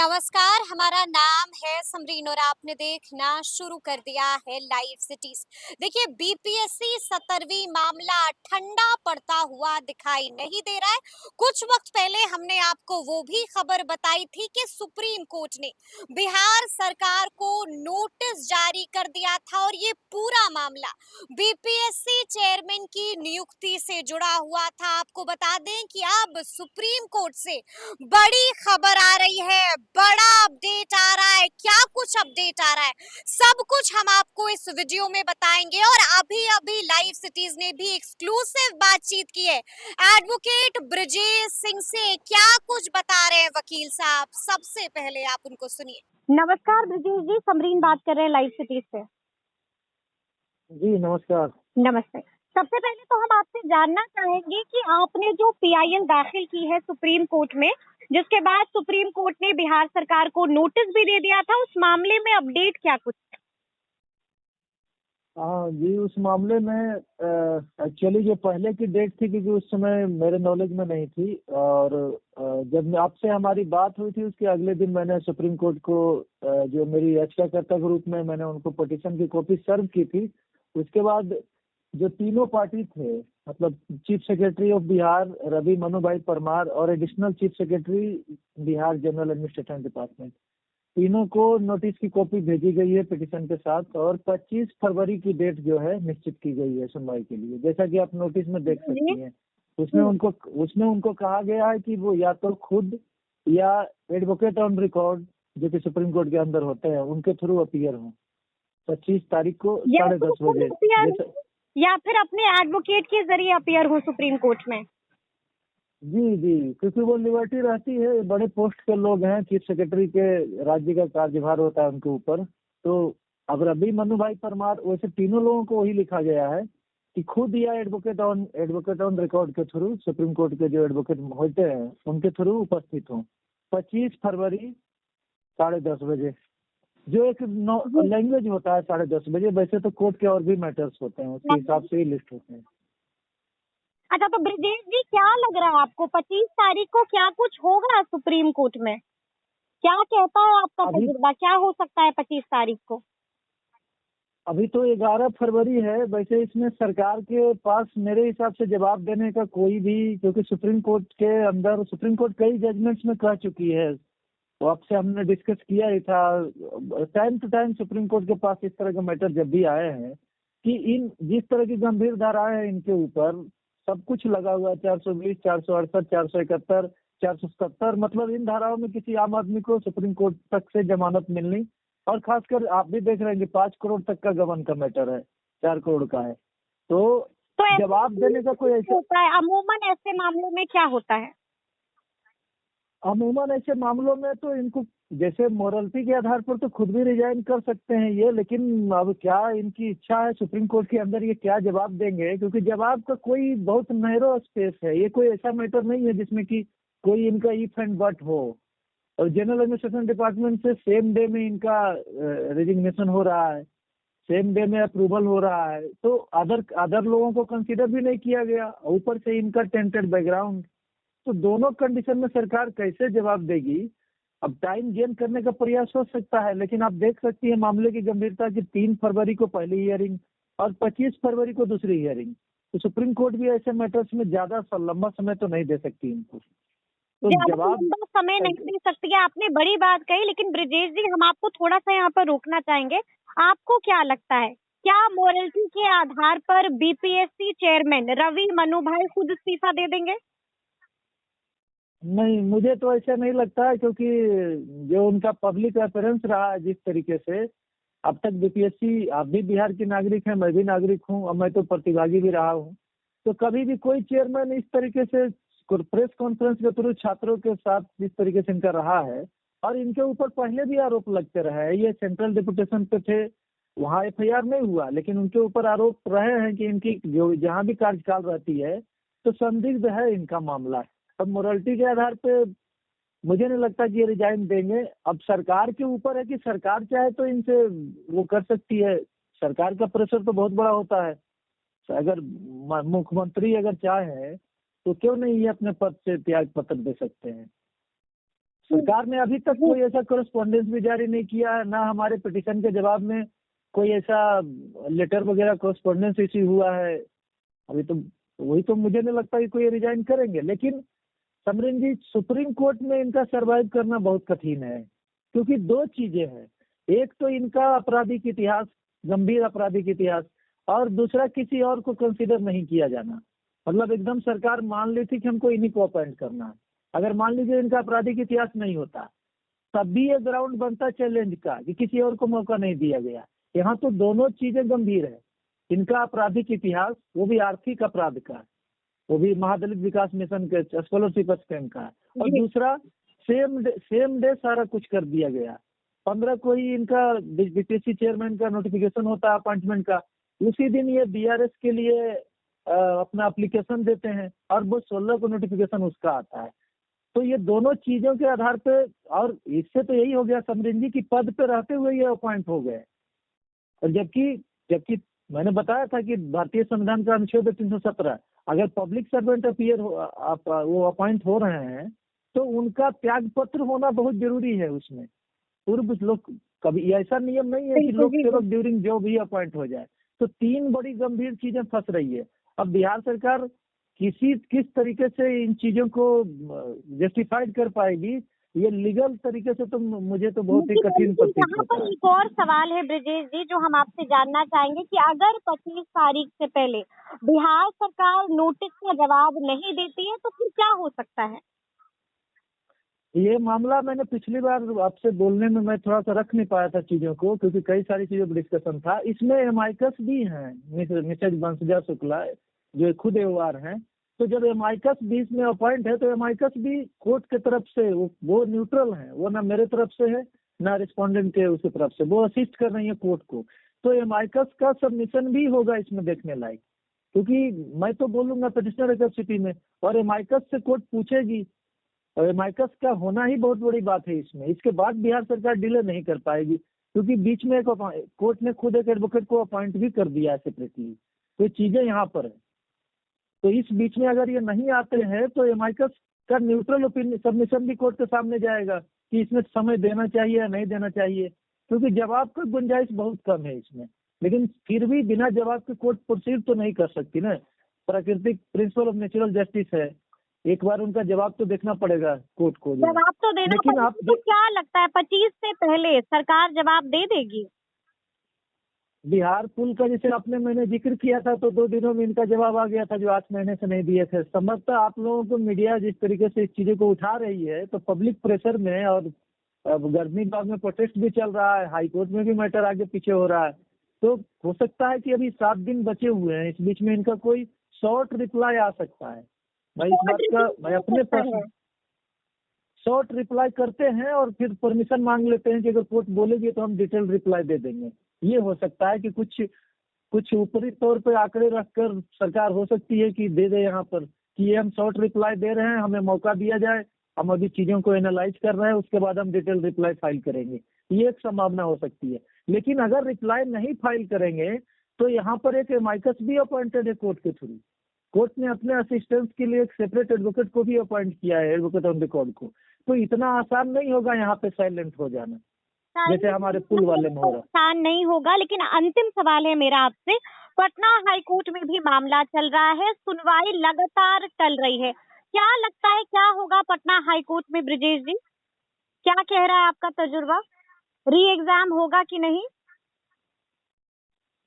नमस्कार, हमारा नाम है समरीन और आपने देखना शुरू कर दिया है लाइव सिटीज। देखिए, बीपीएससी 17वीं मामला ठंडा पड़ता हुआ दिखाई नहीं दे रहा है। कुछ वक्त पहले हमने आपको वो भी खबर बताई थी कि सुप्रीम कोर्ट ने बिहार सरकार को नोटिस जारी कर दिया था और ये पूरा मामला बीपीएससी चेयरमैन की नियुक्ति से जुड़ा हुआ था। आपको बता दें कि अब सुप्रीम कोर्ट से बड़ी खबर आ रही है, बड़ा अपडेट आ रहा है। क्या कुछ अपडेट आ रहा है, सब कुछ हम आपको इस वीडियो में बताएंगे। और अभी अभी लाइव सिटीज ने भी एक्सक्लूसिव बातचीत की है एडवोकेट ब्रजेश सिंह से। क्या कुछ बता रहे हैं वकील साहब, सबसे पहले आप उनको सुनिए। नमस्कार ब्रजेश जी, समरीन बात कर रहे हैं लाइव सिटीज से। जी नमस्कार। नमस्ते। सबसे पहले तो हम आपसे जानना चाहेंगे कि आपने जो पीआईएल दाखिल की है सुप्रीम कोर्ट में, जिसके बाद सुप्रीम कोर्ट ने बिहार सरकार को नोटिस भी दे दिया था, उस मामले में अपडेट क्या कुछ है? हाँ जी, उस मामले में एक्चुअली जो पहले की डेट थी, क्योंकि उस समय मेरे नॉलेज में नहीं थी, और जब आपसे हमारी बात हुई थी उसके अगले दिन मैंने सुप्रीम कोर्ट को जो मेरी याचिकाकर्ता के रूप में मैंने उनको पिटीशन की कॉपी सर्व की थी। उसके बाद जो तीनों पार्टी थे, मतलब chief secretary of Bihar Ravi Manu Bhai Parmar और additional chief secretary Bihar general administration department, तीनों को नोटिस की कॉपी भेजी गई है पिटीशन के साथ, और 25 फरवरी की डेट जो है निश्चित की गई है सुनवाई के लिए। जैसा कि आप नोटिस में देख सकती हैं, उसमें उनको कहा गया है कि वो या तो खुद या एडवोकेट ऑन रिकॉर्ड जो कि सुप्रीम कोर्ट के अंदर होते हैं उनके थ्रू अपीयर हों 25 तारीख को 10:30 बजे। या फिर अपने एडवोकेट के जरिए अपीयर हो सुप्रीम कोर्ट में। जी जी, क्योंकि वो लिबर्टी रहती है, बड़े पोस्ट के लोग हैं, चीफ सेक्रेटरी के राज्य का कार्यभार होता है उनके ऊपर। तो अब रवि मनु भाई परमार, वैसे तीनों लोगों को वही लिखा गया है कि खुद या एडवोकेट ऑन रिकॉर्ड के थ्रू, सुप्रीम कोर्ट के जो एडवोकेट होते हैं उनके थ्रू उपस्थित हों 25 फरवरी 10:30 बजे, जो एक लैंग्वेज होता है 10:30 बजे। वैसे तो कोर्ट के और भी मैटर्स होते हैं, उसके हिसाब से ही लिस्ट होते हैं। अच्छा, तो ब्रजेश जी क्या लग रहा है आपको 25 तारीख को क्या कुछ होगा सुप्रीम कोर्ट में? क्या कहता है आपका तजुर्बा, क्या हो सकता है 25 तारीख को? अभी तो 11 फरवरी है। वैसे इसमें सरकार के पास मेरे हिसाब से जवाब देने का कोई भी, क्योंकि सुप्रीम कोर्ट कई जजमेंट्स में कह चुकी है, तो आपसे हमने डिस्कस किया ही था time to time. Supreme court के पास इस तरह के मैटर जब भी आए हैं कि इन जिस तरह की गंभीर धाराएं हैं इनके ऊपर सब कुछ लगा हुआ है, 420, 468, 471, 477, मतलब इन धाराओं में किसी आम आदमी को सुप्रीम कोर्ट तक से जमानत मिलनी, और खासकर आप भी देख रहे हैं कि 5 करोड़ तक का गबन का मैटर है, 4 करोड़ का है। तो जवाब देने का कोई ऐसा होता है, अमूमन ऐसे मामलों में क्या होता है? अमूमन ऐसे मामलों में तो इनको जैसे मोरलिटी के आधार पर तो खुद भी रिजाइन कर सकते हैं ये, लेकिन अब क्या इनकी इच्छा है सुप्रीम कोर्ट के अंदर ये क्या जवाब देंगे, क्योंकि जवाब का कोई बहुत नैरो स्पेस है। ये कोई ऐसा मैटर नहीं है जिसमें कि कोई इनका इफ एंड बट हो, और जनरल एडमिनिस्ट्रेशन डिपार्टमेंट से सेम डे में इनका रेजिग्नेशन हो रहा है, सेम डे में अप्रूवल हो रहा है, तो अदर लोगों को कंसीडर भी नहीं किया गया, ऊपर से इनका टेंटेड बैकग्राउंड। तो दोनों कंडीशन में सरकार कैसे जवाब देगी? अब टाइम गेन करने का प्रयास हो सकता है, लेकिन आप देख सकती है मामले की गंभीरता की 3 फरवरी को पहली हियरिंग और 25 फरवरी को दूसरी हियरिंग। तो सुप्रीम कोर्ट भी ऐसे मैटर्स में ज्यादा लंबा समय तो नहीं दे सकती इनको, तो जवाब समय नहीं दे सकती है। आपने बड़ी बात कही, लेकिन ब्रजेश जी हम आपको थोड़ा सा यहाँ पर रोकना चाहेंगे। आपको क्या लगता है, क्या मोरलिटी के आधार पर बीपीएससी चेयरमैन रवि मनु भाई खुद इस्तीफा दे देंगे? नहीं, मुझे तो ऐसा नहीं लगता है, क्योंकि जो उनका पब्लिक रेफरेंस रहा है जिस तरीके से अब तक बीपीएससी, आप भी बिहार के नागरिक हैं, मैं भी नागरिक हूं और मैं तो प्रतिभागी भी रहा हूं, तो कभी भी कोई चेयरमैन इस तरीके से प्रेस कॉन्फ्रेंस के थ्रू छात्रों के साथ जिस तरीके से इनका रहा है, और इनके ऊपर पहले भी आरोप लगते रहे हैं। ये सेंट्रल डिप्यूटेशन पे थे, वहाँ एफआईआर नहीं हुआ, लेकिन उनके ऊपर आरोप रहे हैं कि इनकी जो जहाँ भी कार्यकाल रहती है तो संदिग्ध है इनका मामला। अब मोरालिटी के आधार पे मुझे नहीं लगता कि ये रिजाइन देंगे। अब सरकार के ऊपर है कि सरकार चाहे तो इनसे वो कर सकती है, सरकार का प्रेशर तो बहुत बड़ा होता है। अगर मुख्यमंत्री अगर चाहे तो क्यों नहीं ये अपने पद से त्याग पत्र दे सकते हैं। सरकार ने अभी तक कोई ऐसा कोरेस्पॉन्डेंस भी जारी नहीं किया है, ना हमारे पिटीशन के जवाब में कोई ऐसा लेटर वगैरह कोरेस्पॉन्डेंस इश्यू हुआ है। अभी तो वही तो मुझे नहीं लगता कि कोई रिजाइन करेंगे। लेकिन समरीन जी, सुप्रीम कोर्ट में इनका सरवाइव करना बहुत कठिन है, क्योंकि दो चीजें हैं। एक तो इनका आपराधिक इतिहास, गंभीर आपराधिक इतिहास, और दूसरा किसी और को कंसीडर नहीं किया जाना। मतलब एकदम सरकार मान ली थी कि हमको इन्हीं को अपॉइंट करना है। अगर मान लीजिए इनका आपराधिक इतिहास नहीं होता, तब भी ये ग्राउंड बनता चैलेंज का कि किसी और को मौका नहीं दिया गया। यहाँ तो दोनों चीजें गंभीर है। इनका आपराधिक इतिहास, वो भी आर्थिक अपराध का, वो भी महादलित विकास मिशन के स्कॉलरशिप स्कैम का, और दूसरा सेम डे सारा कुछ कर दिया गया। 15 को ही इनका बीपीएससी चेयरमैन का नोटिफिकेशन होता है अपॉइंटमेंट का, उसी दिन ये बीआरएस के लिए अपना एप्लीकेशन देते हैं, और वो 16 को नोटिफिकेशन उसका आता है। तो ये दोनों चीजों के आधार पे, और इससे तो यही हो गया समरीन जी की पद पे रहते हुए ये अपॉइंट हो गए। और जबकि जबकि मैंने बताया था कि भारतीय संविधान का अनुच्छेद 317, अगर पब्लिक सर्वेंट वो अपॉइंट हो रहे हैं तो उनका त्याग पत्र होना बहुत जरूरी है। उसमें पूर्व लोग, कभी ऐसा नियम नहीं है कि लोक सेवक ड्यूरिंग जॉब ही अपॉइंट हो जाए। तो तीन बड़ी गंभीर चीजें फंस रही है। अब बिहार सरकार किस तरीके से इन चीजों को जस्टिफाइड कर पाएगी, ये लीगल तरीके से तो मुझे तो बहुत ही कठिन प्रतीत यहाँ होता पर है। एक और सवाल है ब्रजेश जी, जो हम आपसे जानना चाहेंगे कि अगर 25 तारीख से पहले बिहार सरकार नोटिस का जवाब नहीं देती है तो फिर क्या हो सकता है? ये मामला मैंने पिछली बार आपसे बोलने में मैं थोड़ा सा रख नहीं पाया था चीजों को, क्योंकि कई सारी चीजों पर डिस्कशन था। इसमें एमाइकस भी हैं, मिसेज बंसजा शुक्ला जो खुद एओआर हैं। तो जब एमाइकस भी इसमें अपॉइंट है तो एमाइकस भी कोर्ट के तरफ से वो न्यूट्रल है, वो ना मेरे तरफ से है ना रिस्पोंडेंट के उसकी तरफ से, वो असिस्ट कर रही है कोर्ट को। तो एमाइकस का सबमिशन भी होगा इसमें देखने लायक, क्योंकि मैं तो बोलूंगा पिटिशनर कैपेसिटी में, और एमाइकस से कोर्ट पूछेगी, और एमाइकस का होना ही बहुत बड़ी बात है इसमें। इसके बाद बिहार सरकार डिले नहीं कर पाएगी, क्योंकि बीच में कोर्ट ने खुद एक एडवोकेट को अपॉइंट भी कर दिया है सेपरेटली। तो चीजें यहाँ पर है। तो इस बीच में अगर ये नहीं आते हैं तो एमाइकस का न्यूट्रल ओपिनियन सबमिशन भी कोर्ट के सामने जाएगा कि इसमें समय देना चाहिए या नहीं देना चाहिए, क्योंकि जवाब का गुंजाइश बहुत कम है इसमें। लेकिन फिर भी बिना जवाब के कोर्ट प्रोसीड तो नहीं कर सकती ना, प्राकृतिक प्रिंसिपल ऑफ नेचुरल जस्टिस है। एक बार उनका जवाब तो देखना पड़ेगा कोर्ट को। जवाब तो देना लेकिन पड़ेगा, तो क्या लगता है 25 से पहले सरकार जवाब दे देगी? बिहार पुल का जैसे मैंने जिक्र किया था, तो 2 दिनों में इनका जवाब आ गया था, जो 8 महीने से नहीं दिए थे। संभवतः आप लोगों को मीडिया जिस तरीके से इस चीजों को उठा रही है, तो पब्लिक प्रेशर में, और अब गर्मी बाग में प्रोटेस्ट भी चल रहा है, हाई कोर्ट में भी मैटर आगे पीछे हो रहा है। तो हो सकता है कि अभी 7 दिन बचे हुए हैं, इस बीच में इनका कोई शॉर्ट रिप्लाई आ सकता है। मैं अपने प्रश्न शॉर्ट रिप्लाई करते हैं और फिर परमिशन मांग लेते हैं कि अगर कोर्ट बोलेगी तो हम डिटेल रिप्लाई दे देंगे। ये हो सकता है कि कुछ ऊपरी तौर पे आंकड़े रखकर सरकार हो सकती है कि दे दे यहाँ पर कि ये हम शॉर्ट रिप्लाई दे रहे हैं, हमें मौका दिया जाए, हम अभी चीजों को एनालाइज कर रहे हैं, उसके बाद हम डिटेल रिप्लाई फाइल करेंगे। ये एक संभावना हो सकती है। लेकिन अगर रिप्लाई नहीं फाइल करेंगे तो यहाँ पर एक एमाइकस भी अपॉइंटेड है कोर्ट के थ्रू। कोर्ट ने अपने असिस्टेंस के लिए एक सेपरेट एडवोकेट को भी अपॉइंट किया है, एडवोकेट ऑन रिकॉर्ड को। तो इतना आसान नहीं होगा यहाँ पे साइलेंट हो जाना, जैसे हमारे पुल वाले में हो रहा। आसान नहीं होगा। लेकिन अंतिम सवाल है मेरा आपसे, पटना हाई कोर्ट में भी मामला चल रहा है, सुनवाई लगातार चल रही है, क्या लगता है क्या होगा पटना हाई कोर्ट में ब्रजेश जी? क्या कह रहा है आपका तजुर्बा? री एग्जाम होगा कि नहीं?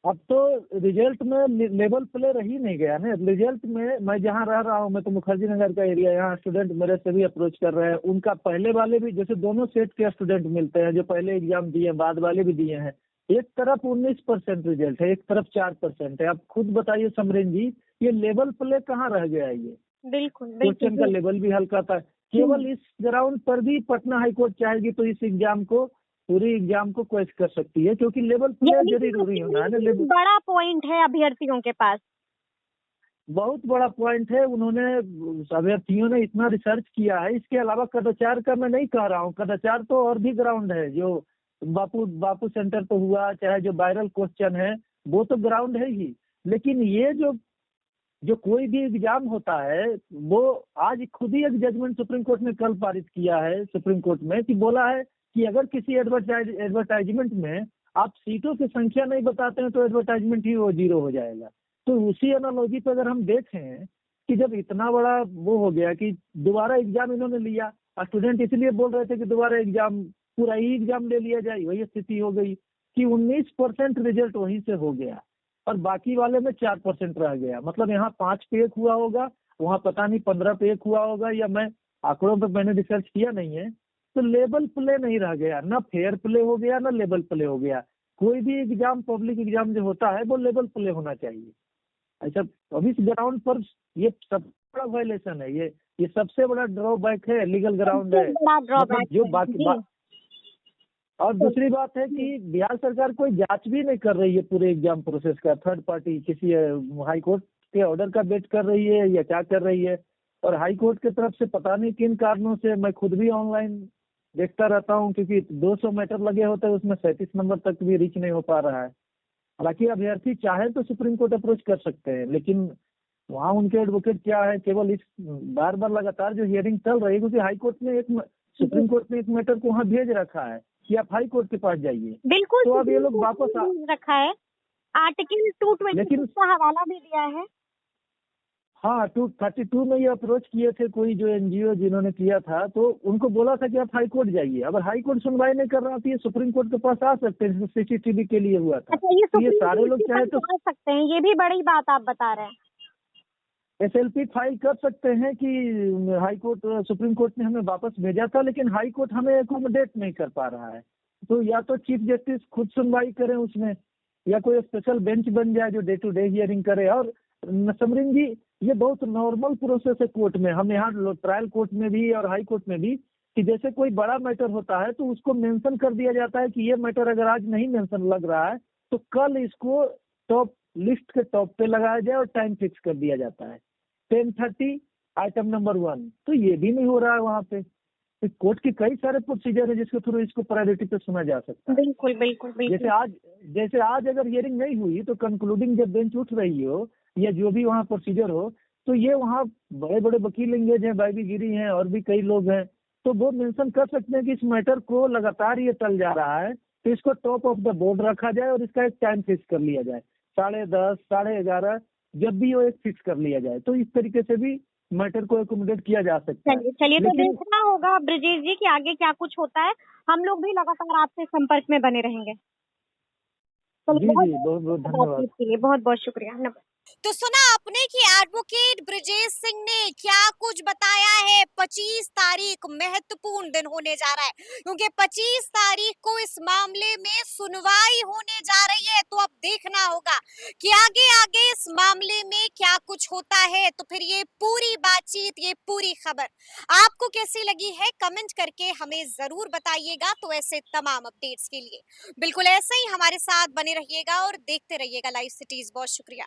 अब तो रिजल्ट में लेवल प्ले रह ही नहीं गया ना। रिजल्ट में मैं जहाँ रह रहा हूँ, मैं तो मुखर्जी नगर का एरिया, यहाँ स्टूडेंट मेरे से भी अप्रोच कर रहे हैं। उनका पहले वाले भी, जैसे दोनों सेट के स्टूडेंट मिलते हैं, जो पहले एग्जाम दिए बाद वाले भी दिए हैं। एक तरफ 19% रिजल्ट है, एक तरफ 4% है। अब खुद बताइए समरेन जी, ये लेवल प्ले कहाँ रह गया है? ये बिल्कुल क्वेश्चन का लेवल भी हल्का था। केवल इस ग्राउंड पर भी पटना हाईकोर्ट चाहेगी तो इस एग्जाम को, पूरी एग्जाम को क्वेश्च कर सकती है, क्योंकि लेवल प्ले जरूरी होना है ना। लेवल बड़ा पॉइंट है अभ्यर्थियों के पास, बहुत बड़ा पॉइंट है। उन्होंने, अभ्यर्थियों ने इतना रिसर्च किया है। इसके अलावा कदाचार का मैं नहीं कह रहा हूँ, कदाचार तो और भी ग्राउंड है, जो बापू सेंटर तो हुआ, चाहे जो वायरल क्वेश्चन है वो तो ग्राउंड है ही। लेकिन ये जो जो कोई भी एग्जाम होता है वो आज खुद ही एक जजमेंट सुप्रीम कोर्ट ने कल पारित किया है सुप्रीम कोर्ट में, कि बोला है कि अगर किसी एडवर्टाइजमेंट में आप सीटों की संख्या नहीं बताते हैं तो एडवर्टाइजमेंट ही वो जीरो हो जाएगा। तो उसी एनालॉजी पर अगर हम देखें कि जब इतना बड़ा वो हो गया कि दोबारा एग्जाम इन्होंने लिया, स्टूडेंट इसलिए बोल रहे थे कि दोबारा एग्जाम पूरा ही एग्जाम ले लिया जाए, वही स्थिति हो गई कि 19% रिजल्ट वहीं से हो गया और बाकी वाले में 4% रह गया। मतलब यहाँ 5 पे 1 हुआ होगा, वहाँ पता नहीं 15 पे 1 हुआ होगा, या मैं आंकड़ों पर मैंने रिसर्च किया नहीं है। तो लेवल प्ले नहीं रह गया, ना फेयर प्ले हो गया ना लेवल प्ले हो गया। कोई भी एग्जाम, पब्लिक एग्जाम जो होता है वो लेवल प्ले होना चाहिए। अच्छा, अब इस ग्राउंड पर ये सबसे बड़ा वायलेशन है, ये सबसे बड़ा ड्रॉबैक है, लीगल ग्राउंड है। बड़ा मतलब ड्रॉबैक जो है बाकी जी। और दूसरी बात है कि बिहार सरकार कोई जांच भी नहीं कर रही है पूरे एग्जाम प्रोसेस का, थर्ड पार्टी किसी हाई कोर्ट के ऑर्डर का वेट कर रही है या क्या कर रही है। और हाई कोर्ट की तरफ से पता नहीं किन कारणों से, मैं खुद भी ऑनलाइन देखता रहता हूँ क्योंकि 200 मैटर लगे होते हैं, उसमें 37 नंबर तक भी रीच नहीं हो पा रहा है। हालांकि अभ्यर्थी चाहे तो सुप्रीम कोर्ट अप्रोच कर सकते हैं, लेकिन वहाँ उनके एडवोकेट क्या है, केवल इस बार बार लगातार जो हियरिंग चल रही है, क्योंकि हाई कोर्ट ने सुप्रीम कोर्ट ने एक मैटर को वहाँ भेज रखा है कि आप हाई कोर्ट के पास जाइए। बिल्कुल, तो अब ये सुप्रीम लोग कोर्ट वापस ने भेज रखा है, आर्टिकल 226 लेकिन का हवाला भी दिया है। हाँ, 232 में ये अप्रोच किए थे कोई जो एनजीओ जिन्होंने किया था, तो उनको बोला था कि आप हाई कोर्ट जाइए। अगर हाई कोर्ट सुनवाई नहीं कर रहा तो ये सुप्रीम कोर्ट के पास आ सकते हैं, सीसीटीवी के लिए हुआ था। अच्छा, ये तो ये सुप्रीम सारे कोर्ट लोग के चाहे पास तो जा सकते हैं, ये भी बड़ी बात आप बता रहे हैं। एसएलपी फाइल कर सकते हैं कि हाई कोर्ट, सुप्रीम कोर्ट ने हमें वापस भेजा था लेकिन हाई कोर्ट हमें एकोमोडेट नहीं कर पा रहा है। तो या तो चीफ जस्टिस खुद सुनवाई करें उसमें, या कोई स्पेशल बेंच बन जाए जो डे टू डे हियरिंग करे। और समरिन जी, ये बहुत नॉर्मल प्रोसेस है कोर्ट में, हम यहाँ ट्रायल कोर्ट में भी और हाई कोर्ट में भी, कि जैसे कोई बड़ा मैटर होता है तो उसको मेंशन कर दिया जाता है कि ये मैटर अगर आज नहीं मेंशन लग रहा है तो कल इसको टॉप लिस्ट के टॉप पे लगाया जाए और टाइम फिक्स कर दिया जाता है 10:30 आइटम नंबर 1। तो ये भी नहीं हो रहा है वहाँ पे। तो कोर्ट के कई सारे प्रोसीजर है जिसके थ्रू इसको प्रायोरिटी पे सुना जा सकता है। बिल्कुल बिल्कुल बिल्कुल। जैसे आज अगर हियरिंग नहीं हुई तो कंक्लूडिंग जब बेंच उठ रही हो या जो भी वहाँ प्रोसीजर हो, तो ये वहाँ बड़े बड़े वकील इंगेज हैं, बाबी गिरी हैं और भी कई लोग हैं, तो वो मेंशन कर सकते हैं कि इस मैटर को लगातार ये चल जा रहा है तो इसको टॉप ऑफ द बोर्ड रखा जाए और इसका एक टाइम फिक्स कर लिया जाए, 10:30, 11:30, जब भी वो एक फिक्स कर लिया जाए। तो इस तरीके से भी मैटर को एकोमोडेट किया जा सकता है। चलिए तो लेकिन देखना होगा ब्रजेश जी कि आगे क्या कुछ होता है। हम लोग भी लगातार आपसे संपर्क में बने रहेंगे। जी चलिए, बहुत जी, बहुत बहुत धन्यवाद। बातचीत के लिए बहुत बहुत शुक्रिया। नमस्ते। तो सुना आपने कि एडवोकेट ब्रजेश सिंह ने क्या कुछ बताया है। 25 तारीख महत्वपूर्ण दिन होने जा रहा है क्योंकि 25 तारीख को इस मामले में सुनवाई होने जा रही है। तो अब देखना होगा कि आगे आगे इस मामले में क्या कुछ होता है। तो फिर ये पूरी बातचीत, ये पूरी खबर आपको कैसी लगी है, कमेंट करके हमें जरूर बताइएगा। तो ऐसे तमाम अपडेट्स के लिए बिल्कुल ऐसे ही हमारे साथ बने रहिएगा और देखते रहिएगा लाइव सिटीज। बहुत शुक्रिया।